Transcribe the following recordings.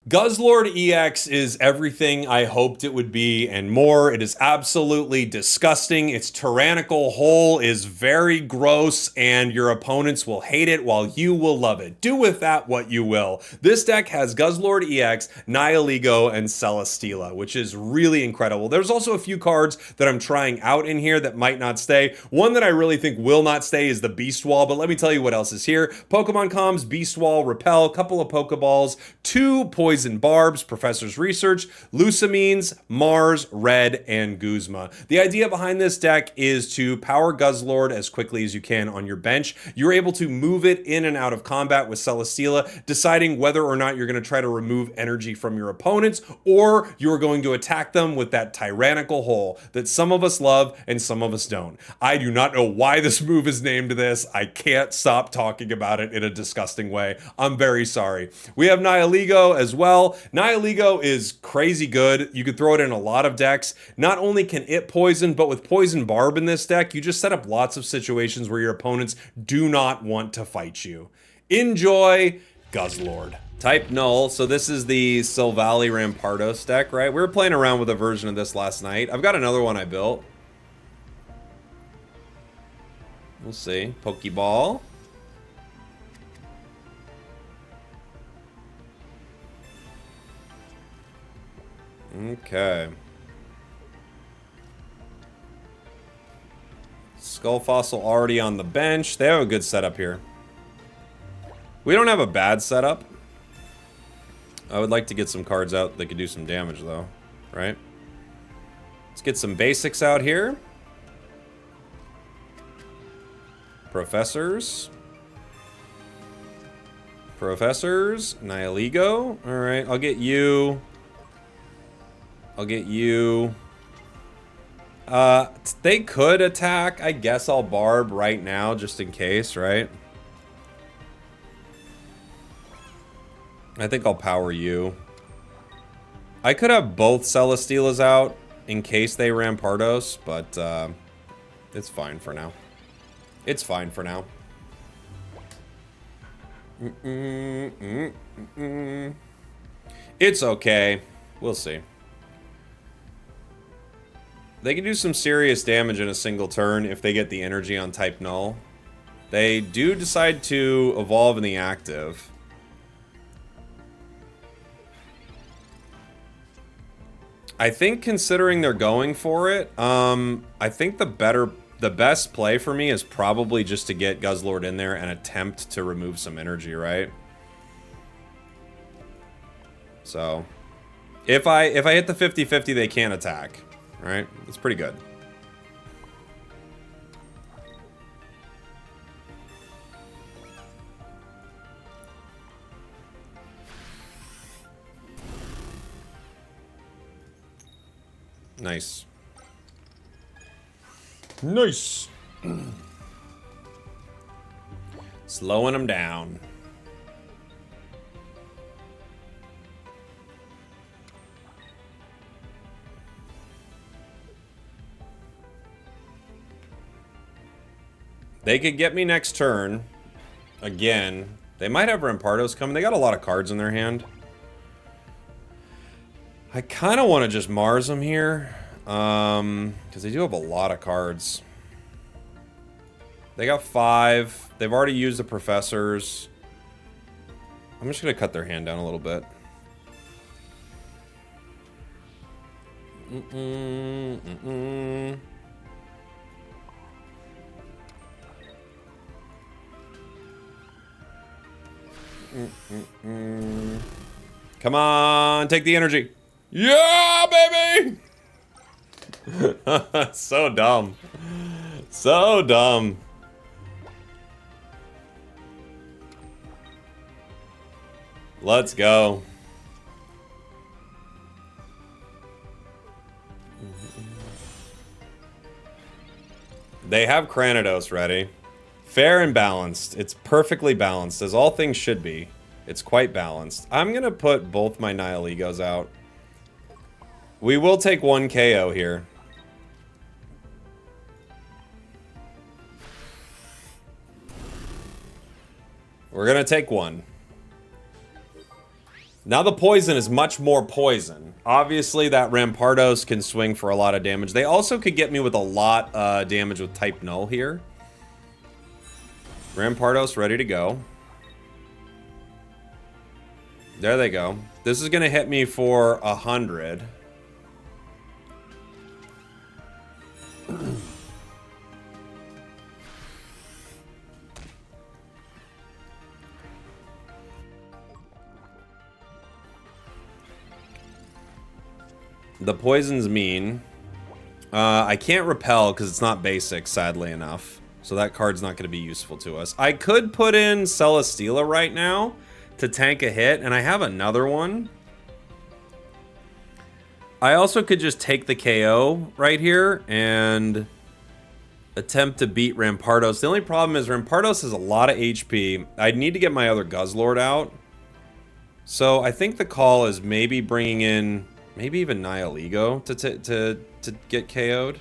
Guzzlord EX is everything I hoped it would be and more. It is absolutely disgusting. Its tyrannical hole is very gross, and your opponents will hate it while you will love it. Do with that what you will. This deck has Guzzlord EX, Nihilego, and Celesteela, which is really incredible. There's also a few cards that I'm trying out in here that might not stay. One that I really think will not stay is the Beast Wall, but let me tell you what else is here. Pokemon Comms, Beast Wall, Repel, couple of Pokeballs, 2 Poison Barbs, Professor's Research, Lucamines, Mars, Red, and Guzma. The idea behind this deck is to power Guzzlord as quickly as you can on your bench. You're able to move it in and out of combat with Celesteela, deciding whether or not you're going to try to remove energy from your opponents, or you're going to attack them with that tyrannical hole that some of us love and some of us don't. I do not know why this move is named this. I can't stop talking about it in a disgusting way. I'm very sorry. We have Nihilego as well. Nihilego is crazy good. You could throw it in a lot of decks. Not only can it poison, but with Poison Barb in this deck, you just set up lots of situations where your opponents do not want to fight you. Enjoy Guzzlord. Type Null, so this is the Silvally Rampardos deck, right? We were playing around with a version of this last night. I've got another one I built. We'll see. Pokeball. Okay. Skull Fossil already on the bench. They have a good setup here. We don't have a bad setup. I would like to get some cards out that could do some damage, though. Right? Let's get some basics out here. Professors. Nihilego. Alright, I'll get you. They could attack. I guess I'll Barb right now, just in case, right? I think I'll power you. I could have both Celesteelas out in case they Rampardos, but it's fine for now. It's fine for now. It's okay. We'll see. They can do some serious damage in a single turn if they get the energy on type Null. They do decide to evolve in the active. I think considering they're going for it, I think the best play for me is probably just to get Guzzlord in there and attempt to remove some energy, right? So, if I hit the 50-50, they can't attack. Right? It's pretty good. Nice. Nice. Slowing them down. They could get me next turn. Again. They might have Rampardos coming. They got a lot of cards in their hand. I kind of want to just Mars them here. Because they do have a lot of cards. They got 5. They've already used the Professors. I'm just going to cut their hand down a little bit. Come on, take the energy. Yeah, baby! So dumb. So dumb. Let's go. They have Cranidos ready. Fair and balanced. It's perfectly balanced, as all things should be. It's quite balanced. I'm going to put both my Nihilegos out. We will take 1 KO here. We're going to take 1. Now the poison is much more poison. Obviously, that Rampardos can swing for a lot of damage. They also could get me with a lot damage with type null here. Rampardos ready to go. There they go. This is going to hit me for 100. The poison's mean. I can't repel because it's not basic, sadly enough. So that card's not going to be useful to us. I could put in Celesteela right now to tank a hit, and I have another one. I also could just take the KO right here and attempt to beat Rampardos. The only problem is Rampardos has a lot of HP. I'd need to get my other Guzzlord out. So I think the call is maybe bringing in... maybe even Nihilego to get KO'd.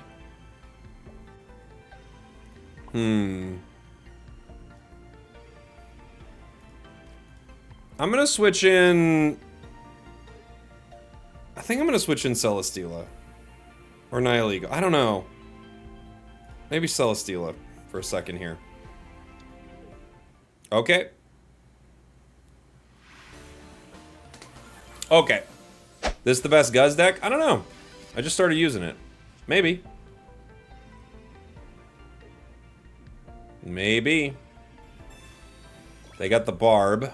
I'm gonna switch in... I think I'm gonna switch in Celesteela. Or Nihilego. I don't know. Maybe Celesteela for a second here. Okay. Okay. This the best Guzz deck? I don't know. I just started using it. Maybe. Maybe. They got the Barb.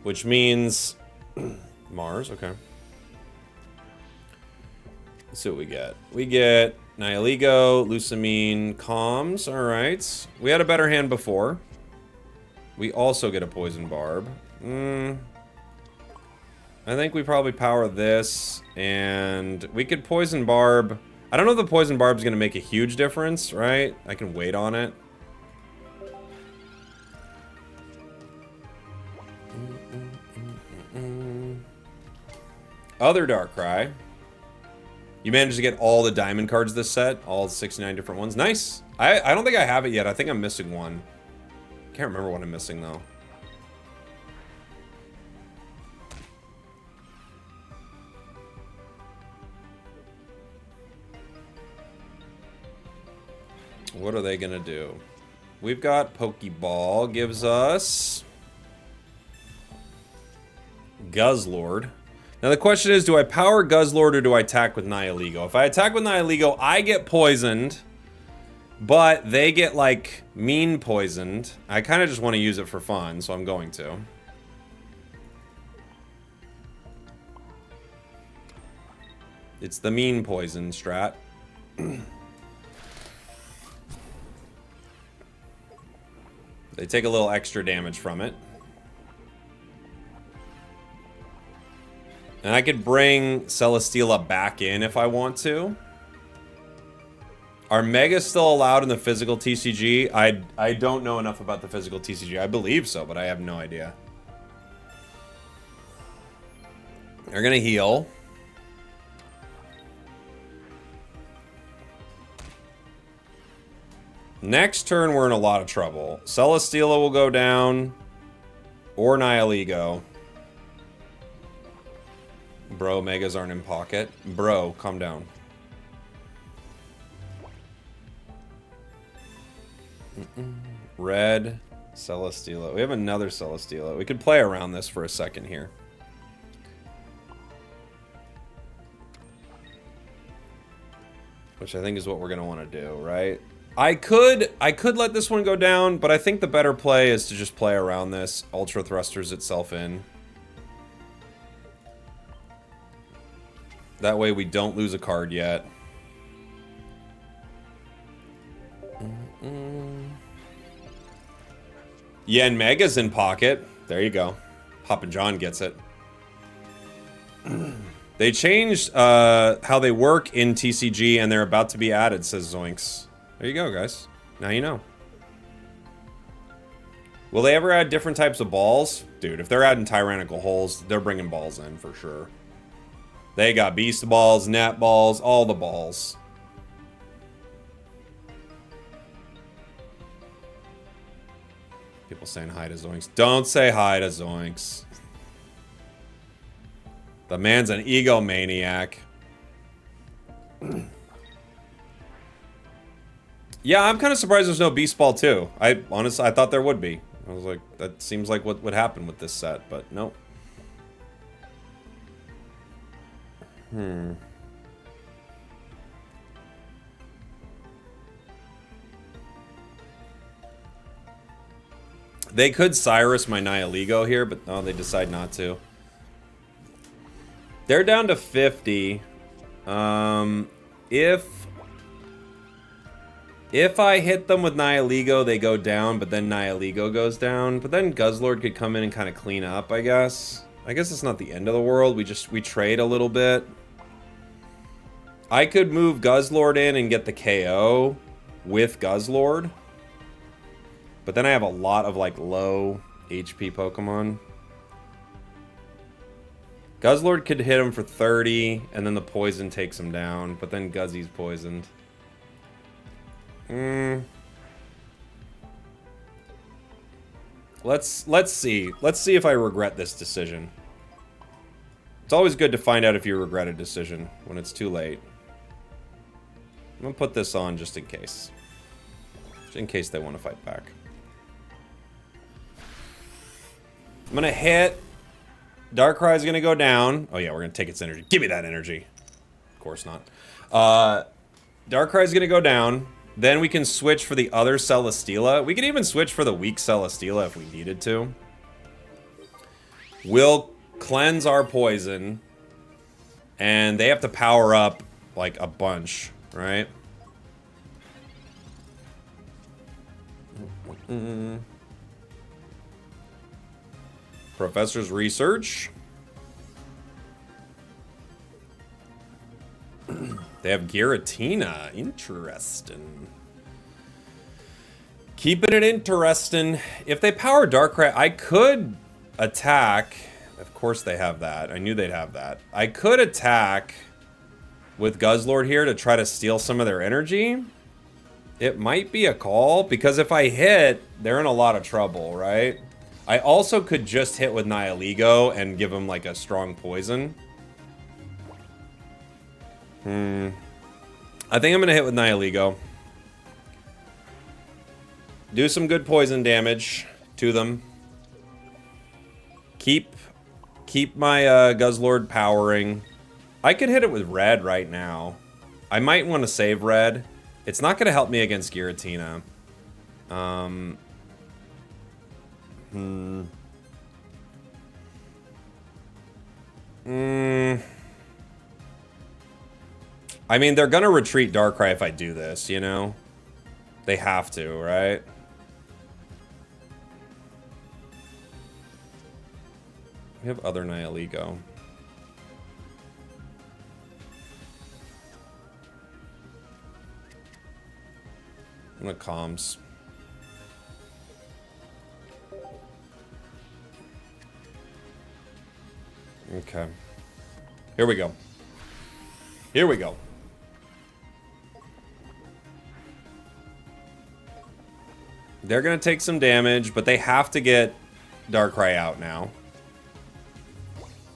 Which means... Mars, okay. Let's see what we get. We get Nihilego, Lusamine, Calms. Alright. We had a better hand before. We also get a Poison Barb. I think we probably power this, and we could Poison Barb. I don't know if the Poison Barb's going to make a huge difference, right? I can wait on it. Other Darkrai. You managed to get all the diamond cards this set, all 69 different ones. Nice. I don't think I have it yet. I think I'm missing one. Can't remember what I'm missing, though. What are they gonna do? We've got Pokeball, gives us Guzzlord. Now the question is, do I power Guzzlord or do I attack with Nihilego? If I attack with Nihilego, I get poisoned, but they get, like, mean poisoned. I kind of just want to use it for fun, so I'm going to. It's the mean poison strat. They take a little extra damage from it. And I could bring Celesteela back in if I want to. Are Megas still allowed in the physical TCG? I don't know enough about the physical TCG. I believe so, but I have no idea. They're gonna heal. Next turn, we're in a lot of trouble. Celesteela will go down. Or Nihilego. Bro, Megas aren't in pocket. Bro, calm down. Red, Celesteela. We have another Celesteela. We could play around this for a second here. Which I think is what we're going to want to do, right? I could let this one go down, but I think the better play is to just play around this. Ultra Thrusters itself in. That way we don't lose a card yet. Yeah, and Mega's in pocket. There you go. Papa John gets it. They changed how they work in TCG, and they're about to be added, says Zoinks. There you go, guys. Now you know. Will they ever add different types of balls? Dude, if they're adding tyrannical holes, they're bringing balls in for sure. They got beast balls, net balls, all the balls. People saying hi to Zoinks. Don't say hi to Zoinks. The man's an egomaniac. Yeah, I'm kind of surprised there's no Beast Ball too. Honestly, I thought there would be. I was like, that seems like what would happen with this set, but nope. They could Cyrus my Nihilego here, but no, they decide not to. They're down to 50. If I hit them with Nihilego, they go down, but then Nihilego goes down. But then Guzzlord could come in and kind of clean up, I guess. I guess it's not the end of the world. We trade a little bit. I could move Guzzlord in and get the KO with Guzzlord. But then I have a lot of, like, low HP Pokemon. Guzzlord could hit him for 30, and then the poison takes him down. But then Guzzy's poisoned. Let's see. Let's see if I regret this decision. It's always good to find out if you regret a decision when it's too late. I'm gonna put this on just in case. Just in case they want to fight back. I'm gonna hit. Darkrai's gonna go down. Oh yeah, we're gonna take its energy. Give me that energy. Of course not. Darkrai's gonna go down. Then we can switch for the other Celesteela. We can even switch for the weak Celesteela if we needed to. We'll cleanse our poison. And they have to power up, like, a bunch, right? Professor's research. They have Giratina. Interesting. Keeping it interesting. If they power Darkrai, I could attack. Of course they have that. I knew they'd have that. I could attack with Guzzlord here to try to steal some of their energy. It might be a call, because if I hit, they're in a lot of trouble, right? I also could just hit with Nihilego and give him, like, a strong poison. I think I'm going to hit with Nihilego. Do some good poison damage to them. Keep my Guzzlord powering. I could hit it with Red right now. I might want to save Red. It's not going to help me against Giratina. I mean, they're gonna retreat Darkrai if I do this, you know? They have to, right? We have other Nihilego. I'm gonna comms. Okay. Here we go. Here we go. They're going to take some damage, but they have to get Darkrai out now.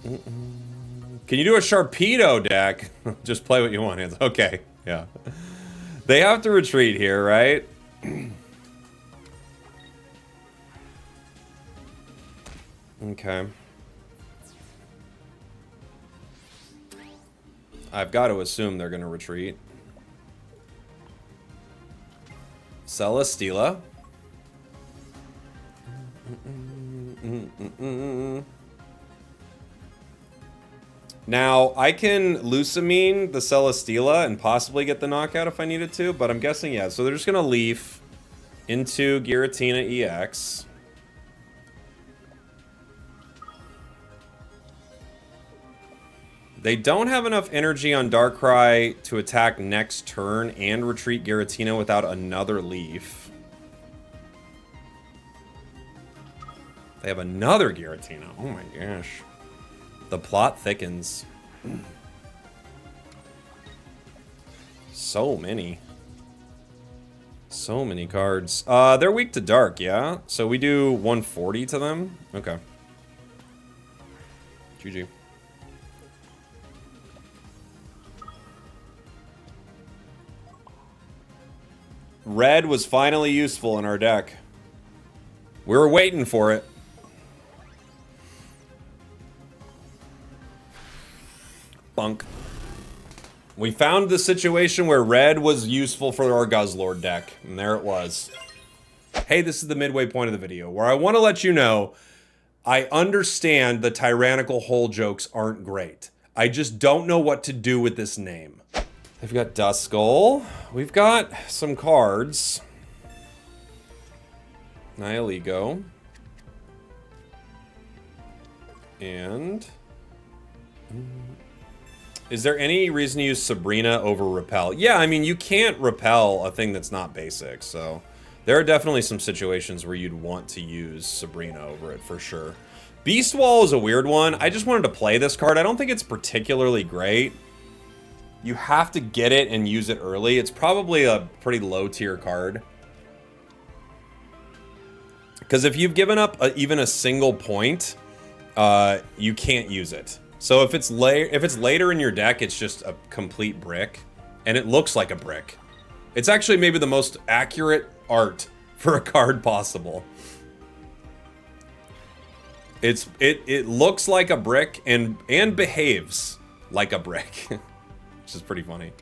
Can you do a Sharpedo deck? Just play what you want. Okay, yeah. They have to retreat here, right? Okay. I've got to assume they're going to retreat. Celesteela. Now, I can Lucamine the Celesteela and possibly get the knockout if I needed to, but I'm guessing, yeah. So they're just going to Leaf into Giratina EX. They don't have enough energy on Darkrai to attack next turn and retreat Giratina without another Leaf. They have another Giratina. Oh my gosh. The plot thickens. So many. So many cards. They're weak to dark, yeah? So we do 140 to them? Okay. GG. Red was finally useful in our deck. We were waiting for it. Bunk. We found the situation where red was useful for our Guzzlord deck, and there it was. Hey, this is the midway point of the video, where I want to let you know I understand the tyrannical hole jokes aren't great. I just don't know what to do with this name. We've got Duskull. We've got some cards. Nihilego. And... is there any reason to use Sabrina over Repel? Yeah, I mean, you can't repel a thing that's not basic, so... there are definitely some situations where you'd want to use Sabrina over it, for sure. Beast Wall is a weird one. I just wanted to play this card. I don't think it's particularly great. You have to get it and use it early. It's probably a pretty low-tier card. Because if you've given up even a single point, you can't use it. So if it's later in your deck, it's just a complete brick. And it looks like a brick. It's actually maybe the most accurate art for a card possible. It looks like a brick and behaves like a brick. Which is pretty funny.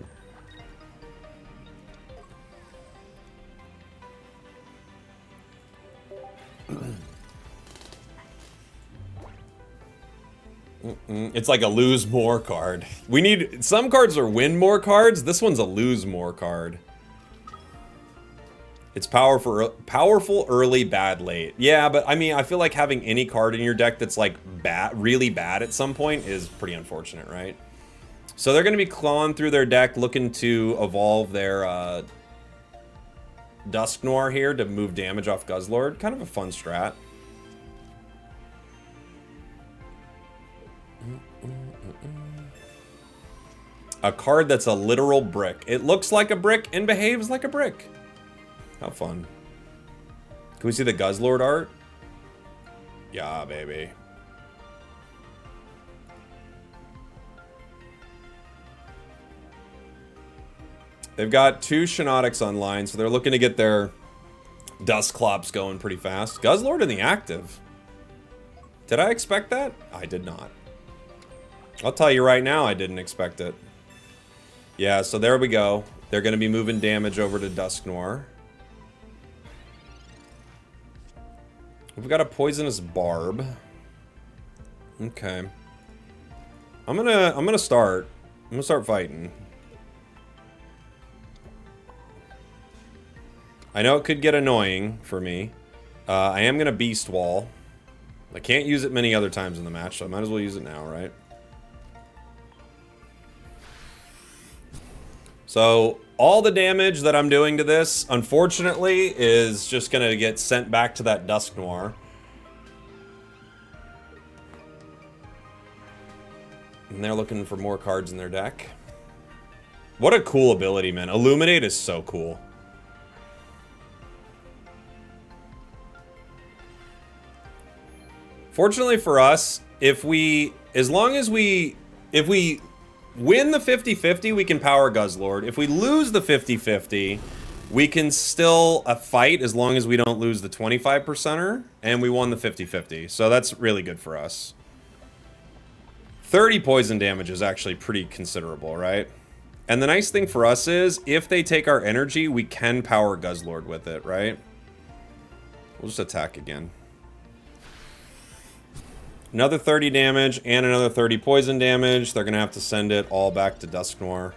It's like a lose more card. We need... some cards are win more cards. This one's a lose more card. It's powerful early, bad late. Yeah, but I mean, I feel like having any card in your deck that's like really bad at some point is pretty unfortunate, right? So they're going to be clawing through their deck, looking to evolve their Dusk Noir here to move damage off Guzzlord. Kind of a fun strat. A card that's a literal brick. It looks like a brick and behaves like a brick. How fun. Can we see the Guzzlord art? Yeah, baby. They've got 2 Shiinotics online, so they're looking to get their Dusclops going pretty fast. Guzzlord in the active. Did I expect that? I did not. I'll tell you right now, I didn't expect it. Yeah, so there we go. They're going to be moving damage over to Dusk Noir. We've got a Poisonous Barb. Okay. I'm gonna start fighting. I know it could get annoying for me. I am gonna Beast Wall. I can't use it many other times in the match, so I might as well use it now, right? So, all the damage that I'm doing to this, unfortunately, is just gonna get sent back to that Dusk Noir. And they're looking for more cards in their deck. What a cool ability, man. Illuminate is so cool. Fortunately for us, if we win the 50-50, we can power Guzzlord. If we lose the 50-50, we can still fight as long as we don't lose the 25%er, and we won the 50-50. So that's really good for us. 30 poison damage is actually pretty considerable, right? And the nice thing for us is, if they take our energy, we can power Guzzlord with it, right? We'll just attack again. Another 30 damage and another 30 poison damage. They're going to have to send it all back to Dusk Noir.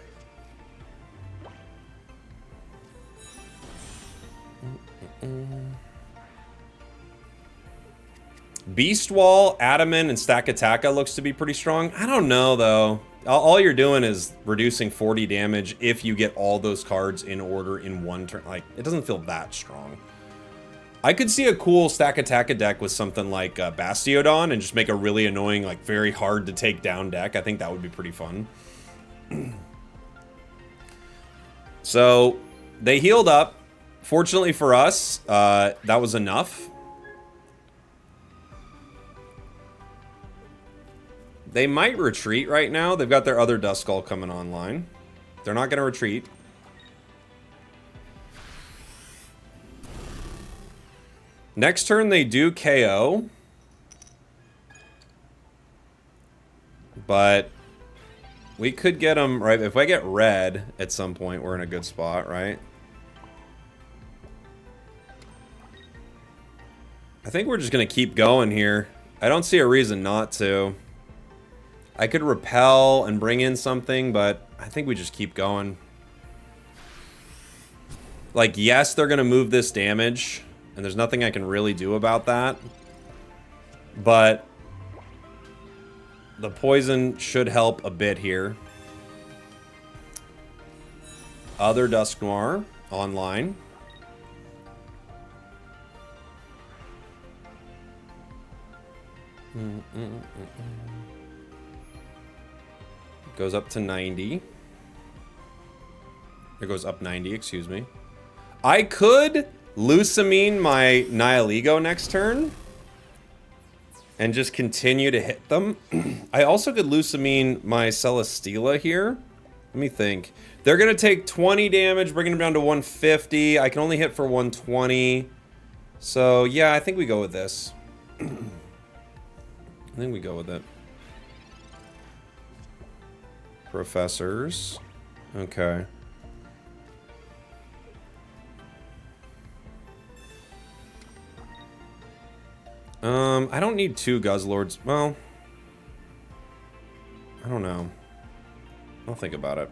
Beast Wall, Adamant, and Stack Attacka looks to be pretty strong. I don't know, though. All you're doing is reducing 40 damage if you get all those cards in order in one turn. Like, it doesn't feel that strong. I could see a cool Stack Attacka deck with something like Bastiodon and just make a really annoying, like, very hard to take down deck. I think that would be pretty fun. So, they healed up. Fortunately for us, that was enough. They might retreat right now. They've got their other Duskull coming online. They're not going to retreat. Next turn they do KO. But we could get them, right? If I get red at some point, we're in a good spot, right? I think we're just going to keep going here. I don't see a reason not to. I could repel and bring in something, but I think we just keep going. Like, yes, they're going to move this damage, and there's nothing I can really do about that. But the poison should help a bit here. Other Dusknoir online. Goes up to 90. It goes up 90, excuse me. I could Lucamine my Nihilego next turn and just continue to hit them. I also could Lucamine my Celesteela here. Let me think. They're going to take 20 damage, bringing them down to 150. I can only hit for 120. So, yeah, I think we go with this. I think we go with it. Professors. Okay. I don't need 2 Guzzlords. Well, I don't know. I'll think about it.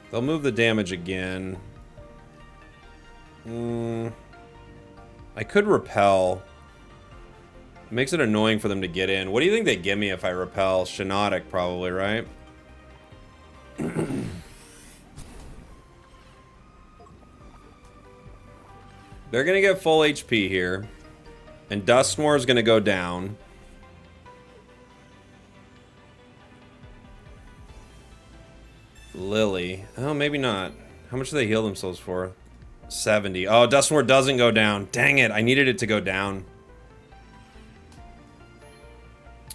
They'll move the damage again. I could repel. It makes it annoying for them to get in. What do you think they give me if I repel? Shiinotic, probably, right? They're going to get full HP here. And Dusknoir is going to go down. Lily. Oh, maybe not. How much do they heal themselves for? 70. Oh, Dusknoir doesn't go down. Dang it. I needed it to go down.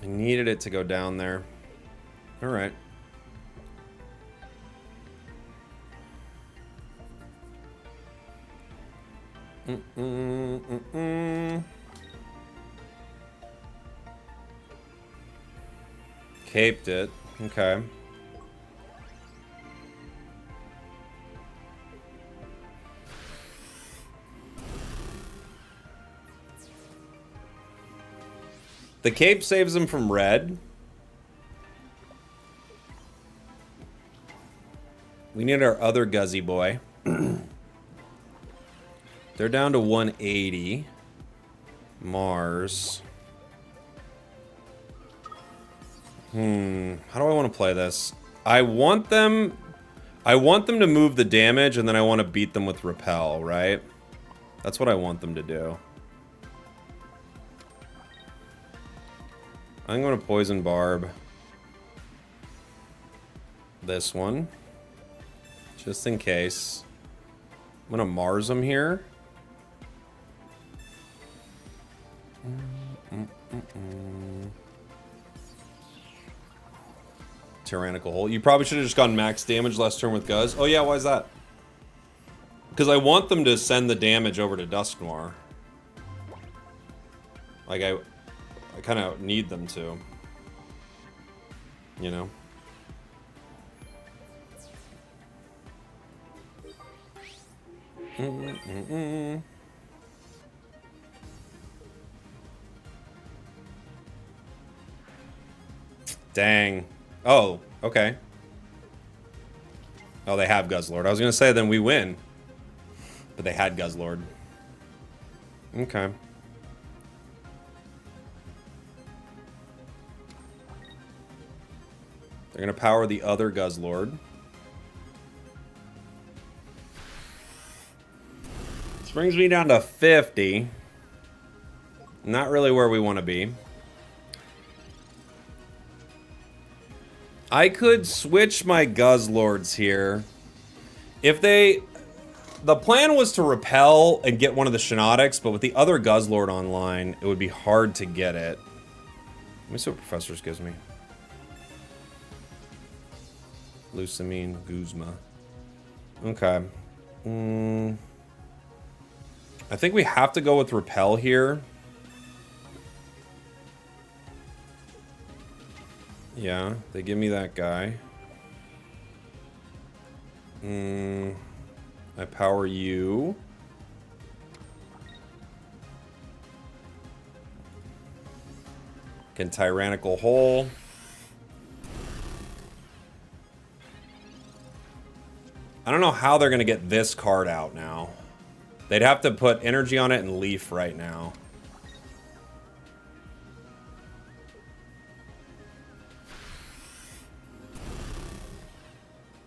I needed it to go down there. All right. Caped it. Okay. The cape saves him from red. We need our other Guzzy boy. They're down to 180. Mars. How do I want to play this? I want them to move the damage, and then I want to beat them with repel, right? That's what I want them to do. I'm going to poison barb this one, just in case. I'm going to Mars them here. Tyrannical Hole. You probably should have just gone max damage last turn with Guzz. Oh yeah, why is that? Because I want them to send the damage over to Dusknoir. Like I kind of need them to. You know? Dang. Oh, okay. Oh, they have Guzzlord. I was going to say then we win. But they had Guzzlord. Okay. They're going to power the other Guzzlord. This brings me down to 50. Not really where we want to be. I could switch my Guzzlords here. If they... The plan was to repel and get one of the Shiinotics, but with the other Guzzlord online, it would be hard to get it. Let me see what Professors gives me. Lucamine, Guzma. Okay. I think we have to go with Repel here. Yeah, they give me that guy. I power you. Can Tyrannical Hole. I don't know how they're going to get this card out now. They'd have to put energy on it and Leaf right now.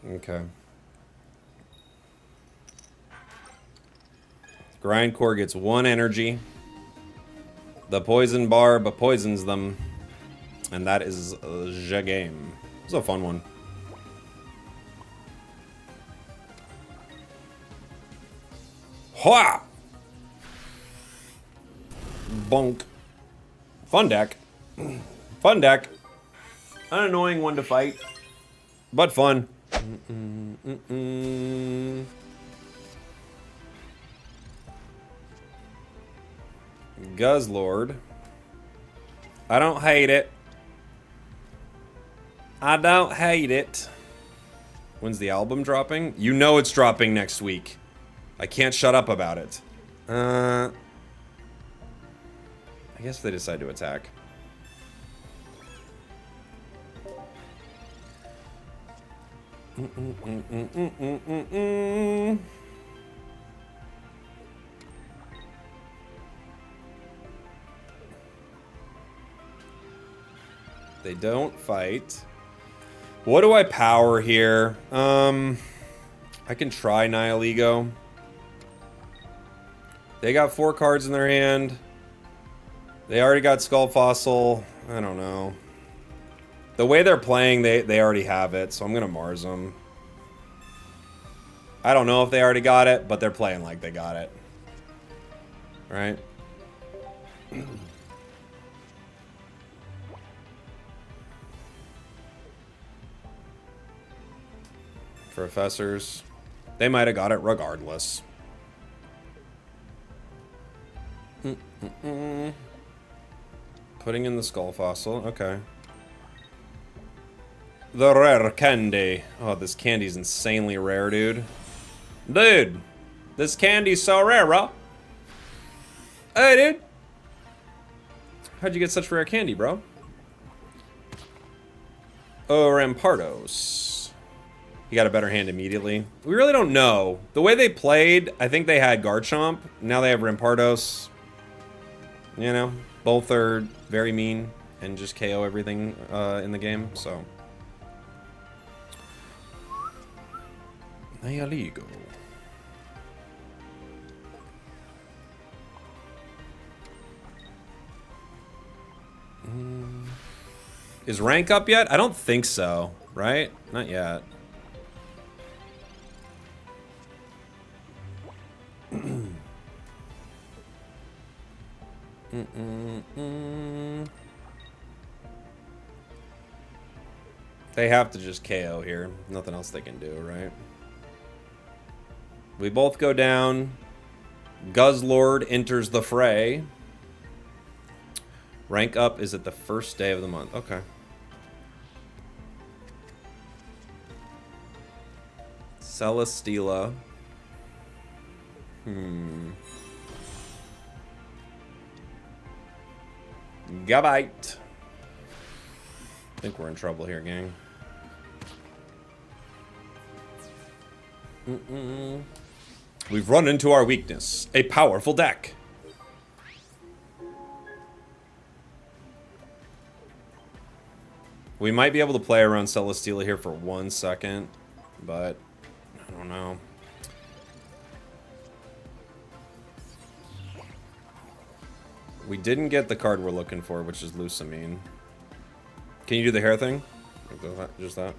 Okay. Grindcore gets 1 energy. The Poison Barb poisons them. And that is the game. It was a fun one. Hua! Bonk. Fun deck. Fun deck. An annoying one to fight. But fun. Guzzlord. I don't hate it. I don't hate it. When's the album dropping? You know it's dropping next week. I can't shut up about it. I guess they decide to attack. They don't fight. What do I power here? I can try Nihilego. They got 4 cards in their hand. They already got Skull Fossil. I don't know. The way they're playing, they already have it, so I'm gonna Mars them. I don't know if they already got it, but they're playing like they got it. Right? Professors. They might have got it regardless. Putting in the Skull Fossil. Okay. The rare candy. Oh, this candy's insanely rare, dude. Dude! This candy's so rare, bro. Hey, dude! How'd you get such rare candy, bro? Oh, Rampardos. He got a better hand immediately. We really don't know. The way they played, I think they had Garchomp. Now they have Rampardos. You know, both are very mean and just KO everything in the game, so. Nihilego. Is rank up yet? I don't think so, right? Not yet. They have to just KO here. Nothing else they can do, right? We both go down. Guzzlord enters the fray. Rank up is at the first day of the month. Okay. Celesteela. Gabite. I think we're in trouble here, gang. We've run into our weakness. A powerful deck. We might be able to play around Celesteela here for 1 second, but I don't know. We didn't get the card we're looking for, which is Lucamine. Can you do the hair thing? Just that.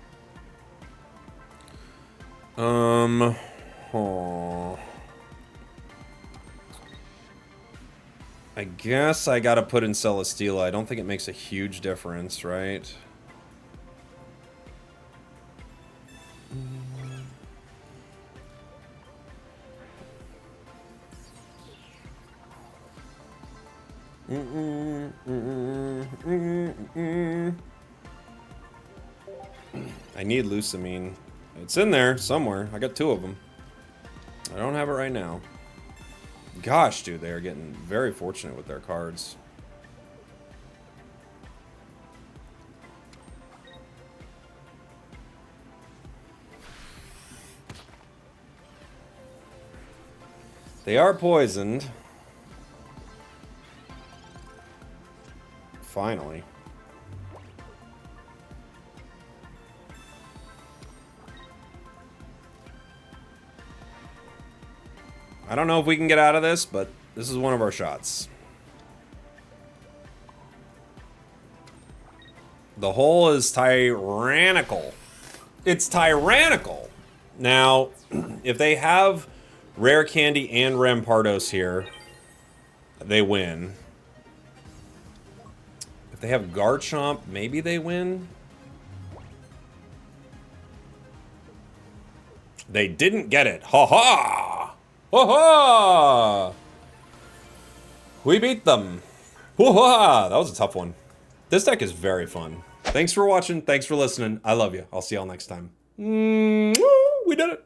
Oh. I guess I gotta put in Celesteela. I don't think it makes a huge difference, right? I need Lucamine. It's in there somewhere. I got 2 of them. I don't have it right now. Gosh, dude, they are getting very fortunate with their cards. They are poisoned. Finally. I don't know if we can get out of this, but this is one of our shots. The hole is tyrannical. It's tyrannical. Now, if they have Rare Candy and Rampardos here, they win. If they have Garchomp, maybe they win. They didn't get it. Ha ha! Ha ha! We beat them. Ha ha! That was a tough one. This deck is very fun. Thanks for watching. Thanks for listening. I love you. I'll see y'all next time. We did it.